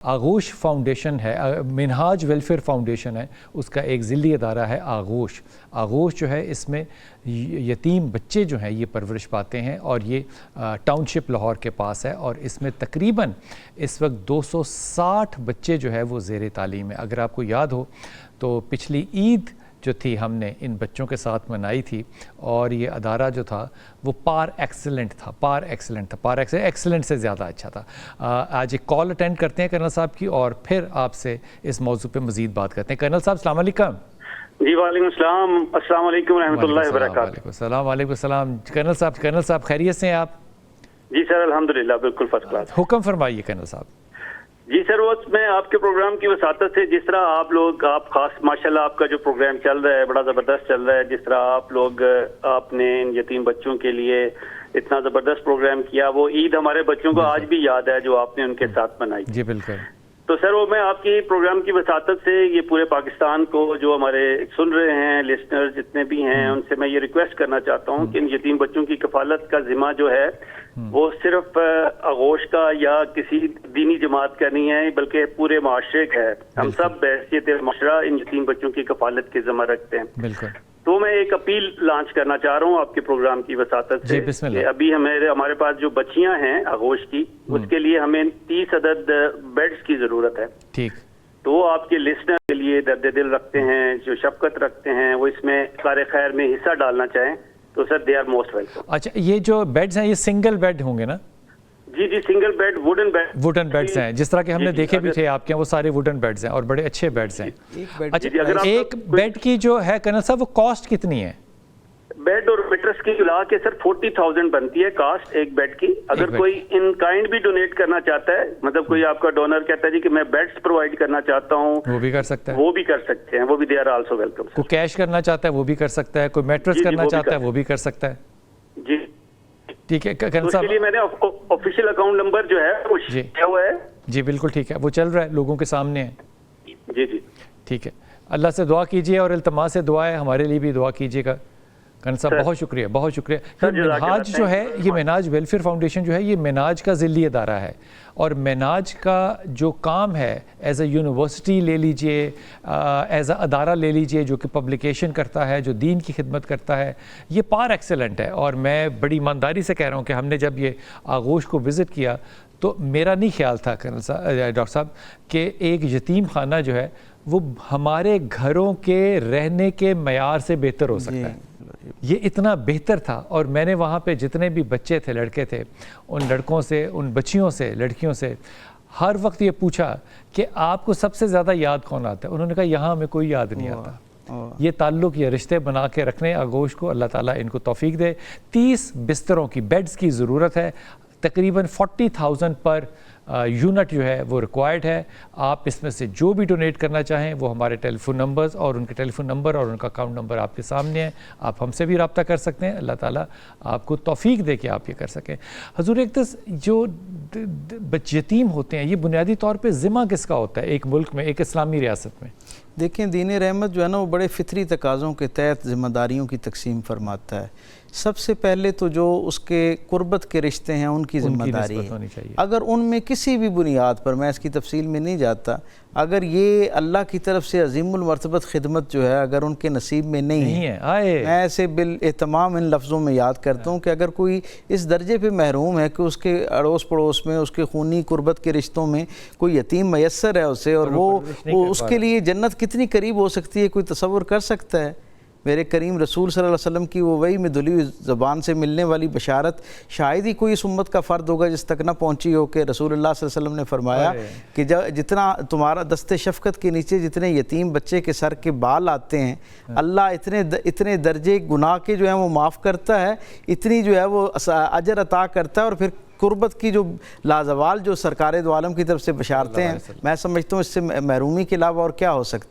आगोश फाउंडेशन है, Minhaj welfare foundation है, उसका एक ज़िली अदारा है आगोश। आगोश जो है इसमें यतीम बच्चे जो हैं ये परवरिश पाते हैं और ये टाउनशिप लाहौर के पास है और इसमें तकरीबन इस वक्त 260 बच्चे जो है वो ज़ेर तालीम है। अगर आपको याद हो तो पिछली ईद जो थी हमने इन बच्चों के साथ मनाई थी और ये अदारा जो था वो पार एक्सेलेंट से ज़्यादा अच्छा था। आज एक कॉल अटेंड करते हैं कर्नल साहब की और फिर आपसे इस मौजू पे मज़ीद बात करते हैं। कर्नल साहब अस्सलाम वालेकुम। जी वालेकुम अस्सलाम, अस्सलाम वालेकुम रहमतुल्लाहि व बरकातहू। वालेकुम सलाम। कर्नल साहब खैरियत से हैं आप? जी सर अल्हम्दुलिल्लाह बिल्कुल फर्स्ट क्लास। हुक्म फरमाइए कर्नल साहब। जी सर, वो मैं आपके प्रोग्राम की वसातत से जिस तरह आप खास माशाल्लाह आपका जो प्रोग्राम चल रहा है बड़ा ज़बरदस्त चल रहा है, जिस तरह आपने इन यतीम बच्चों के लिए इतना ज़बरदस्त प्रोग्राम किया, वो ईद हमारे बच्चों को आज भी याद है जो आपने उनके साथ मनाई। जी बिल्कुल। तो सर वो मैं आपकी प्रोग्राम की वसातत से ये पूरे पाकिस्तान को जो हमारे सुन रहे हैं लिसनर्स जितने भी हैं उनसे मैं ये रिक्वेस्ट करना चाहता हूँ कि इन यतीम बच्चों की कफालत का जिम्मा जो है वो सिर्फ आगोश का या किसी दीनी जमात का नहीं है बल्कि पूरे माशरे का है। हम सब बहैसियत माशरा इन यतीम बच्चों की कफालत के जिम्मा रखते हैं। बिल्कुल। तो मैं एक अपील लॉन्च करना चाह रहा हूँ आपके प्रोग्राम की वसातत से कि अभी हमारे पास जो बच्चियां हैं आगोश की उसके लिए हमें 30 अदद बेड्स की जरूरत है। ठीक। तो आपके लिस्नर के लिए दर्द दिल रखते हैं, जो शफकत रखते हैं, वो इसमें कार खैर में हिस्सा डालना चाहें तो sir they are most welcome. अच्छा, ये जो बेड्स हैं ये सिंगल बेड होंगे ना? जी जी सिंगल बेड वुडन बेड्स हैं, जिस तरह के हमने देखे भी थे आपके यहाँ, वो सारे वुडन बेड्स हैं और बड़े अच्छे बेड्स हैं। अच्छा, एक बेड की जो है कर्नल साहब वो कॉस्ट कितनी है? बेड और मेट्रेस की मिला के सर 40,000 बनती है कास्ट एक बेड की। अगर कोई इन काइंड भी डोनेट करना चाहता है, मतलब कोई आपका डोनर कहता है जी कि मैं बेड्स प्रोवाइड करना चाहता हूँ, वो भी कर सकता है। वो भी कर सकते हैं, वो भी दे आर आल्सो वेलकम। कोई कैश करना चाहता है वो भी कर सकता है, कोई मेट्रेस करना चाहता है वो भी कर सकता है। जी ठीक है कर्नल साहब। उसके लिए मैंने ऑफिशियल अकाउंट नंबर जो है वो दिया हुआ है। जी बिल्कुल ठीक है, वो चल रहा है, लोगों के सामने है। जी जी ठीक है। अल्लाह से दुआ कीजिए और इल्तमास से दुआ है, हमारे लिए भी दुआ कीजिएगा कर्नल साहब। बहुत शुक्रिया, बहुत शुक्रिया। ये मिनहाज जो है, ये मिनहाज वेलफेयर फाउंडेशन जो है ये मिनहाज का ज़िली अदारा है और मिनहाज का जो काम है एज अ यूनिवर्सिटी ले लीजिए, एज अ अदारा ले लीजिए जो कि पब्लिकेशन करता है, जो दीन की खिदमत करता है, ये पार एक्सेलेंट है। और मैं बड़ी ईमानदारी से कह रहा हूँ कि हमने जब ये आगोश को विज़िट किया तो मेरा नहीं ख्याल था कर्नल साहब, डॉक्टर साहब, कि एक यतीम खाना जो है वो हमारे घरों के रहने के मयार से बेहतर हो सकता है। ये इतना बेहतर था और मैंने वहाँ पे जितने भी बच्चे थे, लड़के थे, उन लड़कों से, उन बच्चियों से, लड़कियों से हर वक्त ये पूछा कि आपको सबसे ज़्यादा याद कौन आता है? उन्होंने कहा यहाँ हमें कोई याद नहीं आता। ये ताल्लुक़, ये रिश्ते बना के रखने आगोश को अल्लाह ताला इनको तौफीक दे। 30 बिस्तरों की, बेड्स की ज़रूरत है, तकरीबन 40,000 पर यूनिट जो है वो रिक्वायर्ड है। आप इसमें से जो भी डोनेट करना चाहें वो हमारे टेलीफोन नंबर्स और उनके टेलीफोन नंबर और उनका अकाउंट नंबर आपके सामने है, आप हमसे भी रब्ता कर सकते हैं। अल्लाह ताला आपको तौफीक दे के आप ये कर सकें। हुज़ूर अक़दस, जो यतीम होते हैं ये बुनियादी तौर पे ज़िम्मा किसका होता है एक मुल्क में, एक इस्लामी रियासत में? देखें, दीन रहमत जो है ना वो बड़े फितरी तकाज़ों के तहत ज़िम्मेदारियों की तकसीम फरमाता है। सबसे पहले तो जो उसके कुर्बत के रिश्ते हैं उनकी ज़िम्मेदारी है। अगर उनमें किसी भी बुनियाद पर, मैं इसकी तफसील में नहीं जाता, अगर ये अल्लाह की तरफ से अज़ीमुल मर्तबत खिदमत जो है अगर उनके नसीब में नहीं है, मैं ऐसे बिल एहतमाम इन लफ्ज़ों में याद करता हूँ कि अगर कोई इस दर्जे पे महरूम है कि उसके अड़ोस पड़ोस में, उसके खूनी कुर्बत के रिश्तों में कोई यतीम मैसर है उसे, और वो उसके लिए जन्नत कितनी करीब हो सकती है कोई तसव्वुर कर सकता है? मेरे करीम रसूल सल्लल्लाहु अलैहि वसल्लम की वो वही में धुली हुई ज़बान से मिलने वाली बशारत शायद ही कोई इस उम्मत का फ़र्द होगा जिस तक ना पहुँची हो कि रसूलुल्लाह सल्लल्लाहु अलैहि वसल्लम ने फरमाया कि जितना तुम्हारा दस्ते शफ़क़त के नीचे जितने यतीम बच्चे के सर के बाल आते हैं, अल्लाह इतने दर्जे गुनाह के जो है वो माफ़ करता है, इतनी जो है वो अजर अता करता है। और फिर कुर्बत की जो लाजवाल जो सरकार दो आलम की तरफ से बशारतें हैं, मैं समझता हूँ इससे महरूमी के अलावा और क्या हो सकता है।